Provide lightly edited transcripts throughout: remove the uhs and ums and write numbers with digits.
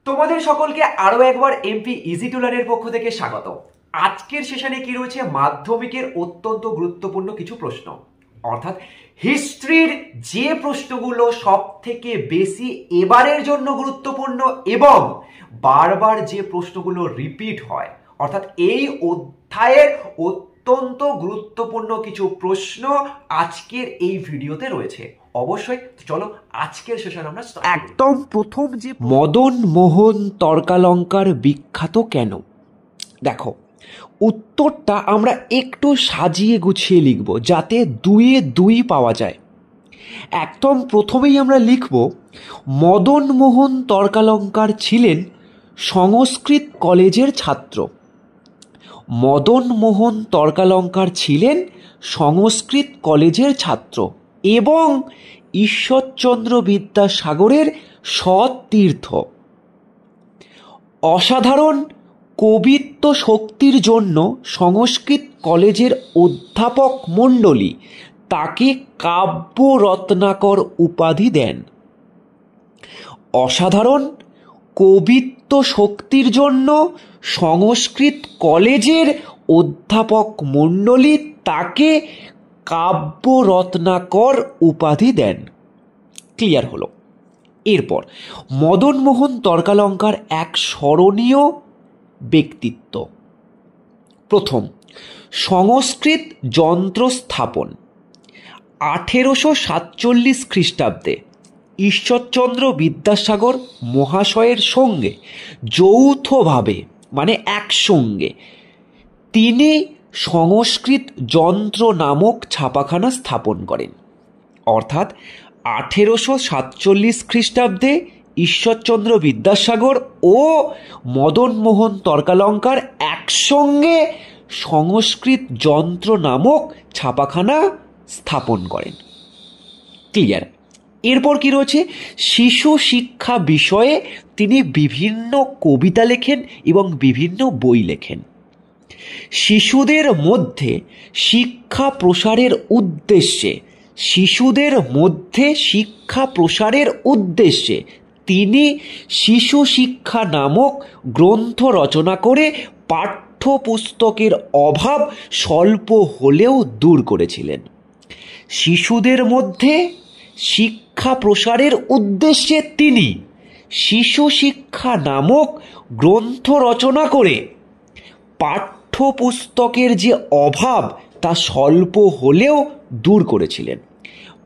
তোমাদের সকলকে আরো একবার এমপি ইজি টু লার্নের পক্ষ থেকে স্বাগত। আজকের সেশনে কি রয়েছে, মাধ্যমিকের অত্যন্ত গুরুত্বপূর্ণ কিছু প্রশ্ন, অর্থাৎ হিস্ট্রির যে প্রশ্নগুলো সব থেকে বেশি এবারের জন্য গুরুত্বপূর্ণ এবং বারবার যে প্রশ্নগুলো রিপিট হয়, অর্থাৎ এই অধ্যায়ের অত্যন্ত গুরুত্বপূর্ণ কিছু প্রশ্ন আজকের এই ভিডিওতে রয়েছে। অবশ্যই চলো আজকের সেশন আমরা একদম প্রথম যে মদন মোহন তর্কালঙ্কার বিখ্যাত কেন, দেখো উত্তরটা আমরা একটু সাজিয়ে গুছিয়ে লিখব যাতে দুয়ে দুই পাওয়া যায়। একদম প্রথমেই আমরা লিখব মদন মোহন তর্কালঙ্কার ছিলেন সংস্কৃত কলেজের ছাত্র। মদন মোহন তর্কালঙ্কার ছিলেন সংস্কৃত কলেজের ছাত্র এবং ঈশ্বরচন্দ্র বিদ্যাসাগরের সতীর্থ। অসাধারণ কবিত্ব শক্তির জন্য সংস্কৃত কলেজের অধ্যাপক মণ্ডলী তাকে কাব্য রত্নাকর উপাধি দেন। অসাধারণ কবিত্ব শক্তির জন্য সংস্কৃত কলেজের অধ্যাপক মণ্ডলী তাকে কাব্য রত্নাকর উপাধি দেন। ক্লিয়ার হলো। এরপর মদন মোহন তর্কালঙ্কার এক স্মরণীয় ব্যক্তিত্ব। প্রথম, সংস্কৃত যন্ত্র স্থাপন। 1847 খ্রিস্টাব্দে ঈশ্বরচন্দ্র বিদ্যাসাগর মহাশয়ের সঙ্গে যৌথভাবে মানে একসঙ্গে তিনি সংস্কৃত যন্ত্র নামক ছাপাখানা স্থাপন করেন। অর্থাৎ 1847 খ্রিস্টাব্দে ঈশ্বরচন্দ্র বিদ্যাসাগর ও মদন মোহন তর্কালঙ্কার একসঙ্গে সংস্কৃত যন্ত্র নামক ছাপাখানা স্থাপন করেন। ক্লিয়ার। এরপর কি রয়েছে, শিশু শিক্ষা বিষয়ে তিনি বিভিন্ন কবিতা লেখেন এবং বিভিন্ন বই লেখেন। শিশুদের মধ্যে শিক্ষা প্রসারের উদ্দেশ্যে তিনি শিশু শিক্ষা নামক গ্রন্থ রচনা করে পাঠ্যপুস্তকের অভাব স্বল্প হলেও দূর করেছিলেন। শিশুদের মধ্যে শিক্ষা প্রসারের উদ্দেশ্যে তিনি শিশু শিক্ষা নামক গ্রন্থ রচনা করে পাঠ্যপুস্তকের যে অভাব তা স্বল্প হলেও দূর করেছিলেন।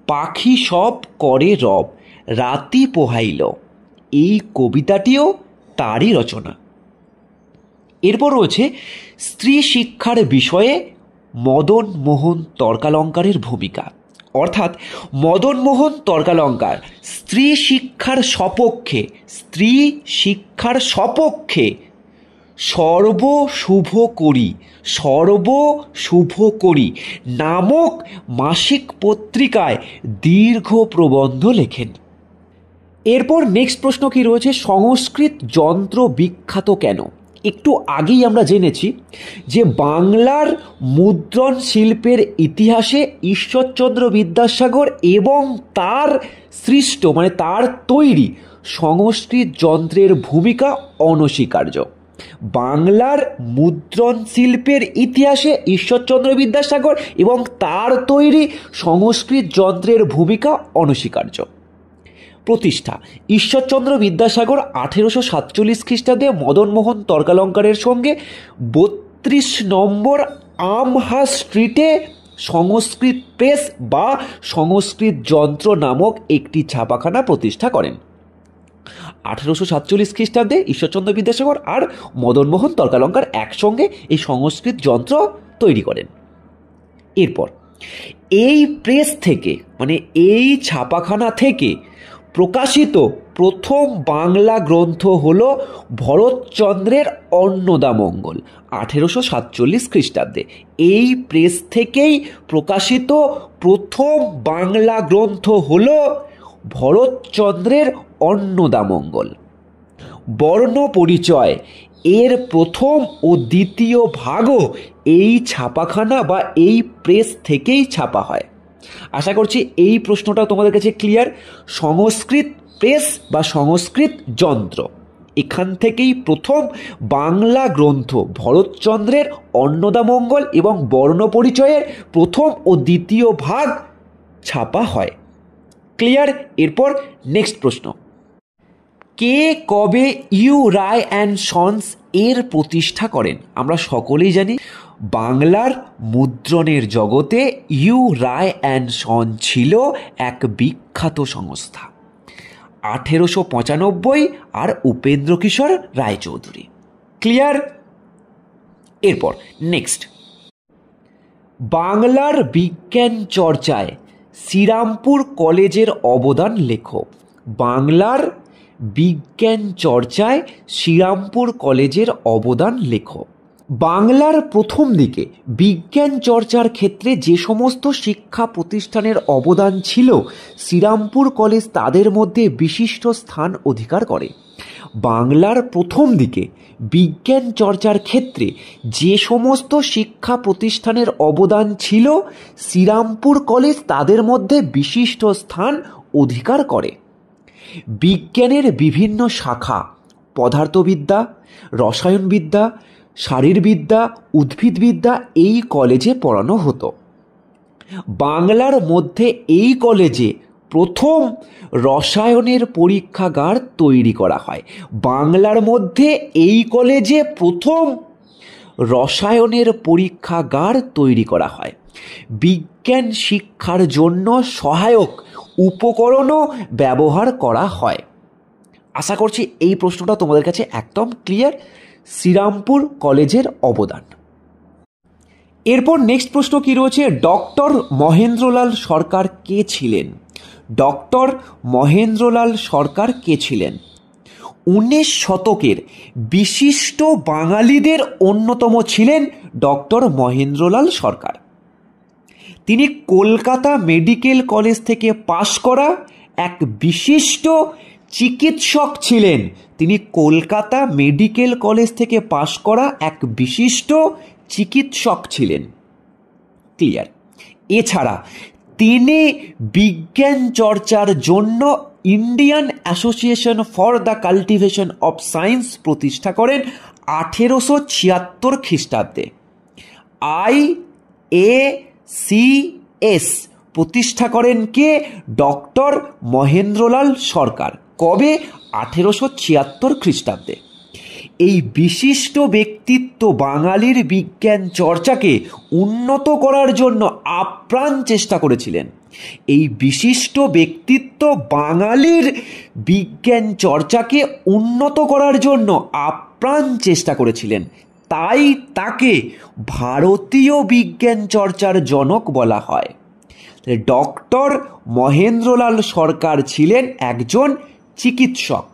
পাখি সব করে রব রাতি পোহাইল, এই কবিতাটিও তারই রচনা। এরপর রয়েছে স্ত্রী শিক্ষার বিষয়ে মদন মোহন তর্কালঙ্কারের ভূমিকা। অর্থাৎ মদন মোহন তর্কালঙ্কার স্ত্রী শিক্ষার সপক্ষে সর্বশুভ করি নামক মাসিক পত্রিকায় দীর্ঘ প্রবন্ধ লেখেন। এরপর নেক্সট প্রশ্ন কি রয়েছে, সংস্কৃত যন্ত্র বিখ্যাত কেন। একটু আগেই আমরা জেনেছি যে বাংলার মুদ্রণ শিল্পের ইতিহাসে ঈশ্বরচন্দ্র বিদ্যাসাগর এবং তার সৃষ্ট মানে তার তৈরি সংস্কৃত যন্ত্রের ভূমিকা অনস্বীকার্য। বাংলার মুদ্রণ শিল্পের ইতিহাসে ঈশ্বরচন্দ্র বিদ্যাসাগর এবং তার তৈরি সংস্কৃত যন্ত্রের ভূমিকা অনস্বীকার্য। প্রতিষ্ঠা, ঈশ্বরচন্দ্র বিদ্যাসাগর 1847 খ্রিস্টাব্দে মদন মোহন তর্কালঙ্কারের সঙ্গে 32 নম্বর আমহা স্ট্রিটে সংস্কৃত প্রেস বা সংস্কৃত যন্ত্র নামক একটি ছাপাখানা প্রতিষ্ঠা করেন। 1847 খ্রিস্টাব্দে ঈশ্বরচন্দ্র বিদ্যাসাগর আর মদন মোহন তর্কালঙ্কার একসঙ্গে এই সংস্কৃত যন্ত্র তৈরি করেন। এরপর এই প্রেস থেকে মানে এই ছাপাখানা থেকে প্রকাশিত প্রথম বাংলা গ্রন্থ হল ভরতচন্দ্রের অন্নদামঙ্গল। 1847 খ্রিস্টাব্দে এই প্রেস থেকেই প্রকাশিত প্রথম বাংলা গ্রন্থ হল ভরতচন্দ্রের অন্নদামঙ্গল। বর্ণ পরিচয় এর প্রথম ও দ্বিতীয় ভাগও এই ছাপাখানা বা এই প্রেস থেকেই ছাপা হয়। আশা করছি এই প্রশ্নটা তোমাদের কাছে ক্লিয়ার। সংস্কৃত প্রেস বা সংস্কৃত যন্ত্র এখান থেকেই প্রথম বাংলা গ্রন্থ ভরতচন্দ্রের অন্নদামঙ্গল এবং বর্ণপরিচয়ের প্রথম ও দ্বিতীয় ভাগ ছাপা হয়। ক্লিয়ার? এরপর নেক্সট প্রশ্ন, কে কবে ইউ রায় অ্যান্ড সন্স এর প্রতিষ্ঠা করেন? আমরা সকলেই জানি বাংলার মুদ্রণের জগতে ইউ রায় অ্যান্ড সন ছিল এক বিখ্যাত সংস্থা। 1895 আর উপেন্দ্র কিশোর রায়চৌধুরী। ক্লিয়ার? এরপর নেক্সট, বাংলার বিজ্ঞান চর্চায় শ্রীরামপুর কলেজের অবদান লেখো। বাংলার বিজ্ঞান চর্চায় শ্রীরামপুর কলেজের অবদান লেখো। বাংলার প্রথম দিকে বিজ্ঞান চর্চার ক্ষেত্রে যে সমস্ত শিক্ষা প্রতিষ্ঠানের অবদান ছিল, শ্রীরামপুর কলেজ তাদের মধ্যে বিশিষ্ট স্থান অধিকার করে। বাংলার প্রথম দিকে বিজ্ঞান চর্চার ক্ষেত্রে যে সমস্ত শিক্ষা প্রতিষ্ঠানের অবদান ছিল, শ্রীরামপুর কলেজ তাদের মধ্যে বিশিষ্ট স্থান অধিকার করে। বিজ্ঞানের বিভিন্ন শাখা, পদার্থবিদ্যা, রসায়নবিদ্যা, শারীরবিদ্যা, উদ্ভিদবিদ্যা এই কলেজে পড়ানো হতো। বাংলার মধ্যে এই কলেজে প্রথম রসায়নের পরীক্ষাগার তৈরি করা হয়। বাংলার মধ্যে এই কলেজে প্রথম রসায়নের পরীক্ষাগার তৈরি করা হয়। বিজ্ঞান শিক্ষার জন্য সহায়ক উপকরণও ব্যবহার করা হয়। আশা করছি এই প্রশ্নটা তোমাদের কাছে একদম ক্লিয়ার। শ্রীরামপুর কলেজের অবদান। এরপর নেক্সট প্রশ্ন কি রয়েছে, ডক্টর মহেন্দ্রলাল সরকার কে ছিলেন? ডক্টর মহেন্দ্রলাল সরকার কে ছিলেন? 19 শতকের বিশিষ্ট বাঙালিদের অন্যতম ছিলেন ডক্টর মহেন্দ্রলাল সরকার। তিনি কলকাতা মেডিকেল কলেজ থেকে পাশ করা এক বিশিষ্ট চিকিৎসক ছিলেন। তিনি কলকাতা মেডিকেল কলেজ থেকে পাশ করা এক বিশিষ্ট চিকিৎসক ছিলেন। ক্লিয়ার? এছাড়া তিনি বিজ্ঞান চর্চার জন্য Indian association for the cultivation of science প্রতিষ্ঠা করেন 1876 খ্রিস্টাব্দে। IACS প্রতিষ্ঠা করেন কে? ডক্টর মহেন্দ্রলাল সরকার। কবে? 1876 খ্রিস্টাব্দে। এই বিশিষ্ট ব্যক্তিত্ব বাঙালির বিজ্ঞান চর্চাকে উন্নত করার জন্য আপ্রাণ চেষ্টা করেছিলেন। এই বিশিষ্ট ব্যক্তিত্ব বাঙালির বিজ্ঞান চর্চাকে উন্নত করার জন্য আপ্রাণ চেষ্টা করেছিলেন। তাই তাকে ভারতীয় বিজ্ঞান চর্চার জনক বলা হয়। ডক্টর মহেন্দ্রলাল সরকার ছিলেন একজন চিকিৎসক,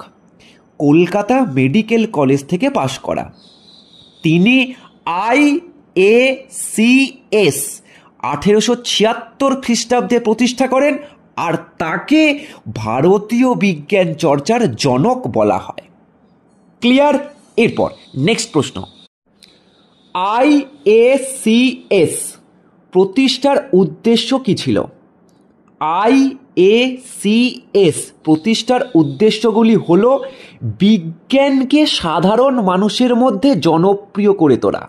কলকাতা মেডিকেল কলেজ থেকে পাশ করা। তিনি IACS 1876 খ্রিস্টাব্দে প্রতিষ্ঠা করেন, আর তাকে ভারতীয় বিজ্ঞান চর্চার জনক বলা হয়। ক্লিয়ার? এরপর নেক্সট প্রশ্ন, IACS প্রতিষ্ঠার উদ্দেশ্য কি ছিল? IACS প্রতিষ্ঠার উদ্দেশ্যগুলি হল বিজ্ঞানকে সাধারণ মানুষের মধ্যে জনপ্রিয় করে তোলা,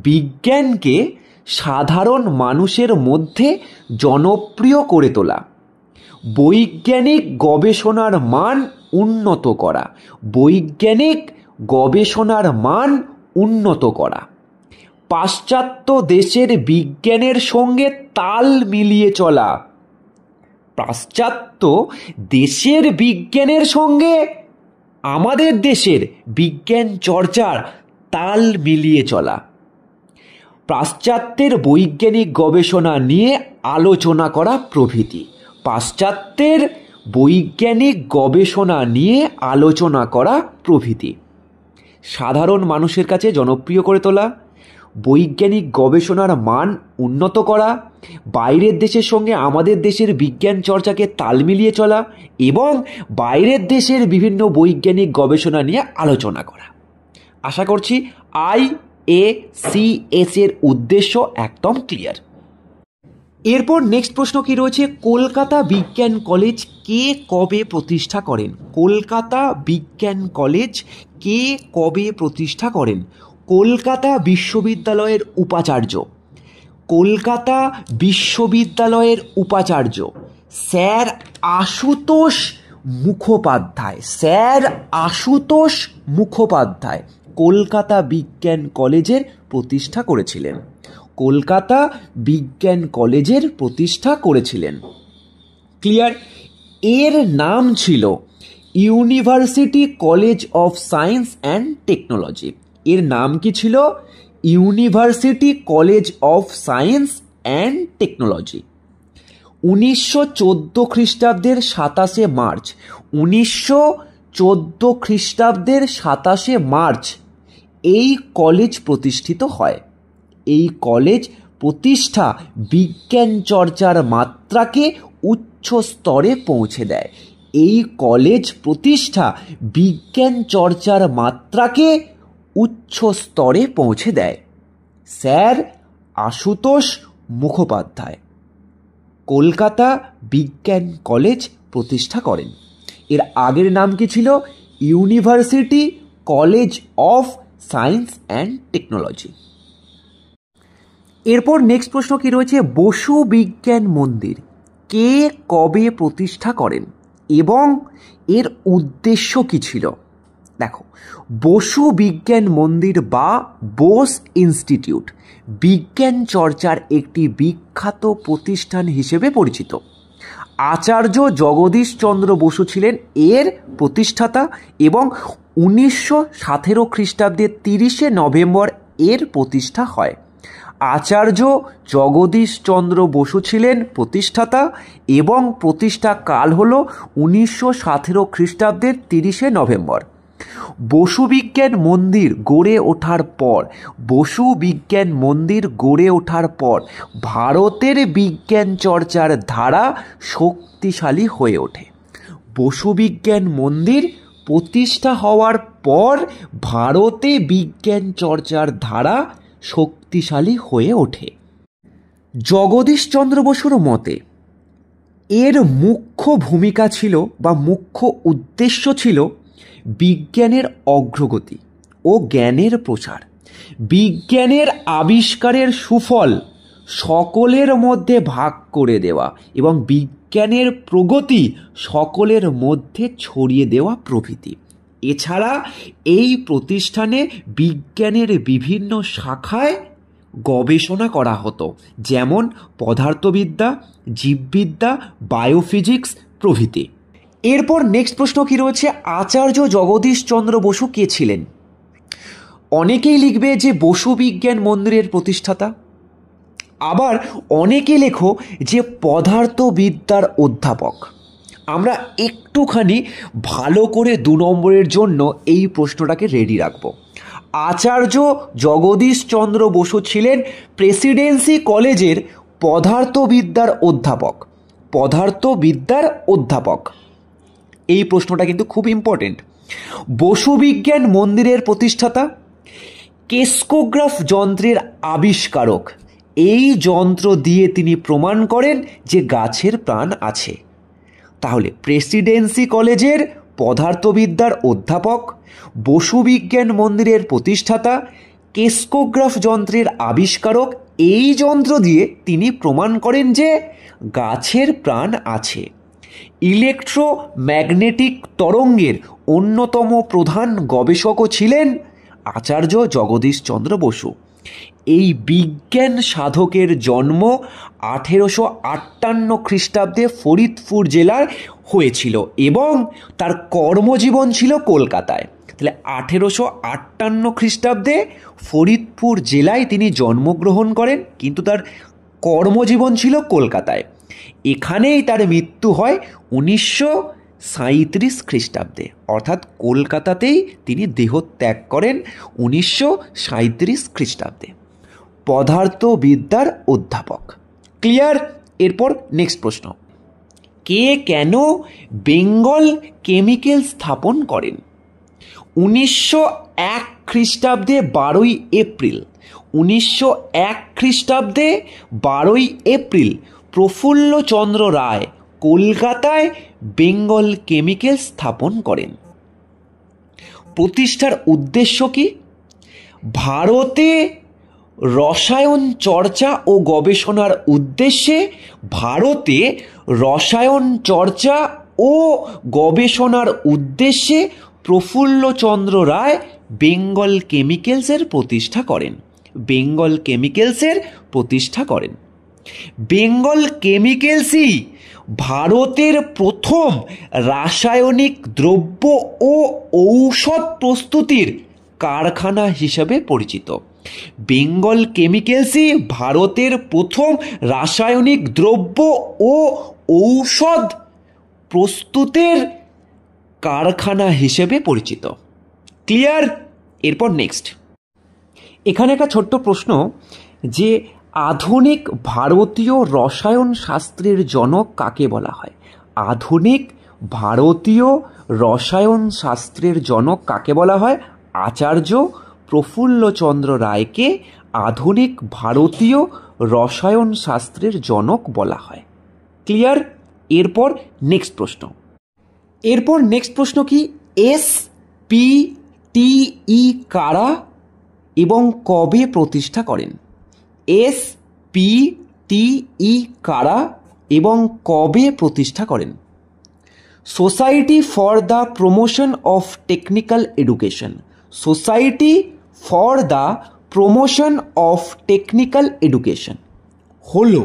বিজ্ঞানকে সাধারণ মানুষের মধ্যে জনপ্রিয় করে তোলা, বৈজ্ঞানিক গবেষণার মান উন্নত করা, বৈজ্ঞানিক গবেষণার মান উন্নত করা, পাশ্চাত্য দেশের বিজ্ঞানের সঙ্গে তাল মিলিয়ে চলা, পাশ্চাত্য দেশের বিজ্ঞানের সঙ্গে আমাদের দেশের বিজ্ঞান চর্চার তাল মিলিয়ে চলা, পাশ্চাত্যের বৈজ্ঞানিক গবেষণা নিয়ে আলোচনা করা প্রভৃতি। পাশ্চাত্যের বৈজ্ঞানিক গবেষণা নিয়ে আলোচনা করা প্রভৃতি। সাধারণ মানুষের কাছে জনপ্রিয় করে তোলা, বৈজ্ঞানিক গবেষণার মান উন্নত করা, বাইরের দেশের সঙ্গে আমাদের দেশের বিজ্ঞান চর্চাকে তাল মিলিয়ে চলা এবং বাইরের দেশের বিভিন্ন বৈজ্ঞানিক গবেষণা নিয়ে আলোচনা করা। আশা করছি IACS এর উদ্দেশ্য একদম ক্লিয়ার। এরপর নেক্সট প্রশ্ন কি রয়েছে, কলকাতা বিজ্ঞান কলেজ কে কবে প্রতিষ্ঠা করেন? কলকাতা বিজ্ঞান কলেজ কে কবে প্রতিষ্ঠা করেন? কলকাতা বিশ্ববিদ্যালয়ের উপাচার্য, কলকাতা বিশ্ববিদ্যালয়ের উপাচার্য স্যার আশুতোষ মুখোপাধ্যায়। স্যার আশুতোষ মুখোপাধ্যায় কলকাতা বিজ্ঞান কলেজের প্রতিষ্ঠা করেছিলেন। কলকাতা বিজ্ঞান কলেজের প্রতিষ্ঠা করেছিলেন। ক্লিয়ার? এর নাম ছিল university college of science and technology. এর নাম কি ছিল? University college of science and technology. 1914 খ্রিস্টাব্দের 27 মার্চ, 1914 খ্রিস্টাব্দের 27 মার্চ এই কলেজ প্রতিষ্ঠিত হয়। এই কলেজ প্রতিষ্ঠা বিজ্ঞান চর্চার মাত্রাকে উচ্চ স্তরে পৌঁছে দেয়। এই কলেজ প্রতিষ্ঠা বিজ্ঞান চর্চার মাত্রাকে উচ্চ স্তরে পৌঁছে দেয়। স্যার আশুতোষ মুখোপাধ্যায় কলকাতা বিজ্ঞান কলেজ প্রতিষ্ঠা করেন। এর আগের নাম কি ছিল? University college of science and technology. এরপর নেক্সট প্রশ্ন কি রয়েছে, বসু বিজ্ঞান মন্দির কে কবে প্রতিষ্ঠা করেন এবং এর উদ্দেশ্য কি ছিল? দেখো, বসু বিজ্ঞান মন্দির বা বোস ইনস্টিটিউট বিজ্ঞান চর্চার একটি বিখ্যাত প্রতিষ্ঠান হিসেবে পরিচিত। আচার্য জগদীশ চন্দ্র বসু ছিলেন এর প্রতিষ্ঠাতা এবং 1917 খ্রিস্টাব্দের 30 নভেম্বর এর প্রতিষ্ঠা হয়। আচার্য জগদীশ চন্দ্র বসু ছিলেন প্রতিষ্ঠাতা এবং প্রতিষ্ঠা কাল হল 1917 খ্রিস্টাব্দের 30 নভেম্বর। বসু বিজ্ঞান মন্দির গড়ে ওঠার পর, বসু বিজ্ঞান মন্দির গড়ে ওঠার পর ভারতের বিজ্ঞান চর্চার ধারা শক্তিশালী হয়ে ওঠে। বসু বিজ্ঞান মন্দির প্রতিষ্ঠা হওয়ার পর ভারতে বিজ্ঞান চর্চার ধারা শক্তিশালী হয়ে ওঠে। জগদীশচন্দ্র বসুর মতে এর মুখ্য ভূমিকা ছিল বা মুখ্য উদ্দেশ্য ছিল বিজ্ঞানের অগ্রগতি ও জ্ঞানের প্রচার, বিজ্ঞানের আবিষ্কারের সুফল সকলের মধ্যে ভাগ করে দেওয়া এবং বিজ্ঞানের প্রগতি সকলের মধ্যে ছড়িয়ে দেওয়া প্রভৃতি। এছাড়া এই প্রতিষ্ঠানে বিজ্ঞানের বিভিন্ন শাখায় গবেষণা করা হতো, যেমন পদার্থবিদ্যা, জীববিদ্যা, বায়োফিজিক্স প্রভৃতি। এরপর নেক্সট প্রশ্ন কি রয়েছে, আচার্য জগদীশ চন্দ্র বসু কে ছিলেন? অনেকেই লিখবে যে বসু বিজ্ঞান মন্দিরের প্রতিষ্ঠাতা, আবার অনেকে লেখো যে পদার্থবিদ্যার অধ্যাপক। আমরা একটুখানি ভালো করে 2 নম্বরের জন্য এই প্রশ্নটাকে রেডি রাখব। আচার্য জগদীশ চন্দ্র বসু ছিলেন প্রেসিডেন্সি কলেজের পদার্থবিদ্যার অধ্যাপক। পদার্থবিদ্যার অধ্যাপক, এই প্রশ্নটা কিন্তু খুব ইম্পর্টেন্ট। বসু বিজ্ঞান মন্দিরের প্রতিষ্ঠাতা, কেসকোগ্রাফ যন্ত্রের আবিষ্কারক। এই যন্ত্র দিয়ে তিনি প্রমাণ করেন যে গাছের প্রাণ আছে। তাহলে প্রেসিডেন্সি কলেজের পদার্থবিদ্যার অধ্যাপক, বসু বিজ্ঞান মন্দিরের প্রতিষ্ঠাতা, কেসকোগ্রাফ যন্ত্রের আবিষ্কারক। এই যন্ত্র দিয়ে তিনি প্রমাণ করেন যে গাছের প্রাণ আছে। ইলেকট্রোম্যাগনেটিক তরঙ্গের অন্যতম প্রধান গবেষকও ছিলেন আচার্য জগদীশ চন্দ্র বসু। এই বিজ্ঞান সাধকের জন্ম 1858 খ্রিস্টাব্দে ফরিদপুর জেলার হয়েছিল এবং তার কর্মজীবন ছিল কলকাতায়। তাহলে 1858 খ্রিস্টাব্দে ফরিদপুর জেলায় তিনি জন্মগ্রহণ করেন, কিন্তু তার কর্মজীবন ছিল কলকাতায়। এখানেই তার মৃত্যু হয় 1937 খ্রিস্টাব্দে, অর্থাৎ কলকাতাতেই তিনি দেহত্যাগ করেন 1937 খ্রিস্টাব্দে। পদার্থবিদ্যার অধ্যাপক। ক্লিয়ার? এরপর নেক্সট প্রশ্ন, কে কেন বেঙ্গল কেমিক্যাল স্থাপন করেন? 1901 খ্রিস্টাব্দে 12ই এপ্রিল 1901 খ্রিস্টাব্দে 12ই এপ্রিল প্রফুল্লচন্দ্র রায় কলকাতায় বেঙ্গল কেমিক্যাল স্থাপন করেন। প্রতিষ্ঠার উদ্দেশ্য কি? ভারতে রসায়ন চর্চা ও গবেষণার উদ্দেশ্যে প্রফুল্লচন্দ্র রায় বেঙ্গল কেমিক্যালসের প্রতিষ্ঠা করেন। বেঙ্গল কেমিক্যালসই ভারতের প্রথম রাসায়নিক দ্রব্য ও ঔষধ প্রস্তুতির কারখানা হিসেবে পরিচিত। বেঙ্গল কেমিক্যালসই ভারতের প্রথম রাসায়নিক দ্রব্য ও ঔষধ প্রস্তুতের কারখানা হিসেবে পরিচিত। ক্লিয়ার? এরপর নেক্সট, এখানে একটা ছোট্ট প্রশ্ন যে আধুনিক ভারতীয় রসায়ন শাস্ত্রের জনক কাকে বলা হয়? আধুনিক ভারতীয় রসায়ন শাস্ত্রের জনক কাকে বলা হয়? আচার্য প্রফুল্লচন্দ্র রায়কে আধুনিক ভারতীয় রসায়ন শাস্ত্রের জনক বলা হয়। ক্লিয়ার? এরপর নেক্সট প্রশ্ন কি? SPTE কারা এবং কবে প্রতিষ্ঠা করেন? SPTE কারা এবং কবে প্রতিষ্ঠা করেন? Society for the promotion of technical education. Society for the promotion of technical education হলো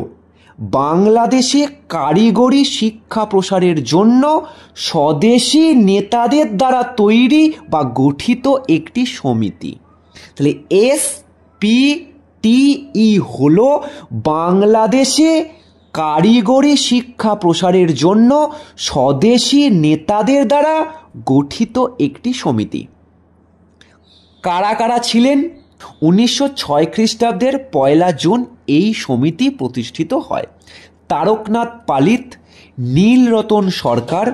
বাংলাদেশে কারিগরি শিক্ষা প্রসারের জন্য স্বদেশী নেতাদের দ্বারা তৈরি বা গঠিত একটি সমিতি। তাহলে SPTE হলো বাংলাদেশে কারিগরি শিক্ষা প্রসারের জন্য স্বদেশী নেতাদের দ্বারা গঠিত একটি সমিতি। কারা কারা ছিলেন? 1906 খ্রিস্টাব্দের 1 জুন এই সমিতি প্রতিষ্ঠিত হয়। তারকনাথ পালিত, নীলরতন সরকার,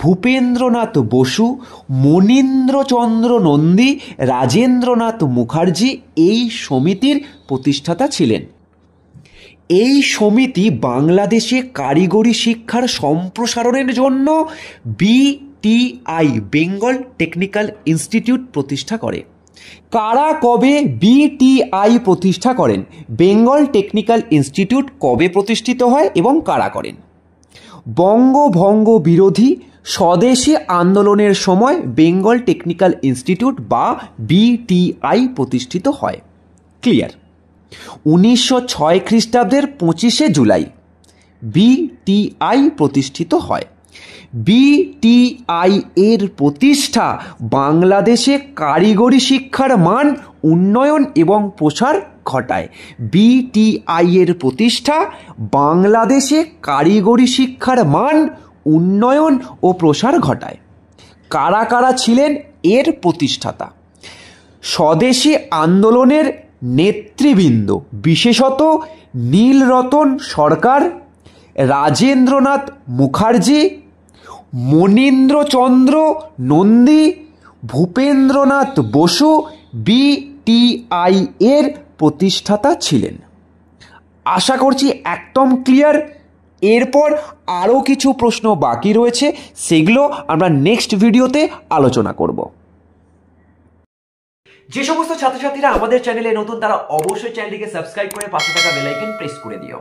ভূপেন্দ্রনাথ বসু, মনীন্দ্রচন্দ্র নন্দী, রাজেন্দ্রনাথ মুখার্জি এই সমিতির প্রতিষ্ঠাতা ছিলেন। এই সমিতি বাংলাদেশে কারিগরি শিক্ষার সম্প্রসারণের জন্য BTI বেঙ্গল টেকনিক্যাল ইনস্টিটিউট প্রতিষ্ঠা করে। কারা কবে BTI প্রতিষ্ঠা করেন? বেঙ্গল টেকনিক্যাল ইনস্টিটিউট কবে প্রতিষ্ঠিত হয় এবং কারা করেন? বঙ্গভঙ্গ বিরোধী স্বদেশী আন্দোলনের সময় বেঙ্গল টেকনিক্যাল ইনস্টিটিউট বা BTI প্রতিষ্ঠিত হয়। ক্লিয়ার? 1906 খ্রিস্টাব্দের 25শে জুলাই BTI প্রতিষ্ঠিত হয়। BTI এর প্রতিষ্ঠা বাংলাদেশে কারিগরি শিক্ষার মান উন্নয়ন এবং প্রসার ঘটায়। BTI এর প্রতিষ্ঠা বাংলাদেশে কারিগরি শিক্ষার মান উন্নয়ন ও প্রসার ঘটায়। কারা কারা ছিলেন এর প্রতিষ্ঠাতা? স্বদেশী আন্দোলনের নেতৃবৃন্দ, বিশেষত নীলরতন সরকার, রাজেন্দ্রনাথ মুখার্জি, মনীন্দ্রচন্দ্র নন্দী, ভূপেন্দ্রনাথ বসু BTI এর প্রতিষ্ঠাতা ছিলেন। আশা করছি একদম ক্লিয়ার। এরপর আরও কিছু প্রশ্ন বাকি রয়েছে, সেগুলো আমরা নেক্সট ভিডিওতে আলোচনা করব। যে সমস্ত ছাত্রছাত্রীরা আমাদের চ্যানেলে নতুন তারা অবশ্যই চ্যানেলটিকে সাবস্ক্রাইব করে পাশে থাকা বেল আইকন প্রেস করে দিও।